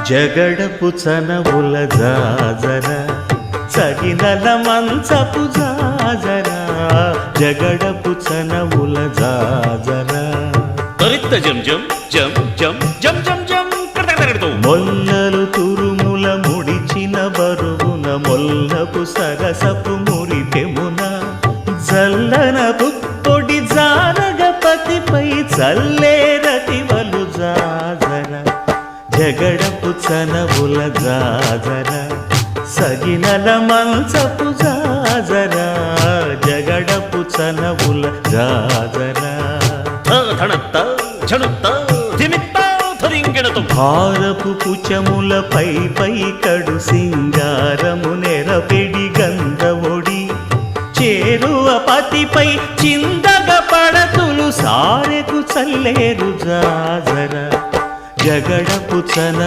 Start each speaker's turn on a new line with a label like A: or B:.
A: జగడపు చనవుల జాజర సగినల మంచపు జాజర జగడపు చనవుల జాజర
B: తరిత్త జం జం జం జం జం జం జం
A: మొల్లలు తురుముల ముడిచిన బరువున మొల్లపు సరసపు మురిపెమున జల్లన పుప్పొడి జానగపతిపై చల్లేరతివలు జాజర జగడపు చనవుల జాజర సగినల మంచపు జాజర జగడపు చనవుల జాజర భారపు పుచముల పై కడు సింగారము నెరపెడి గంధవొడి చేరువ పతిపై చిందగ పడతులు సారెకు చల్లేరు జాజర జగడపు చన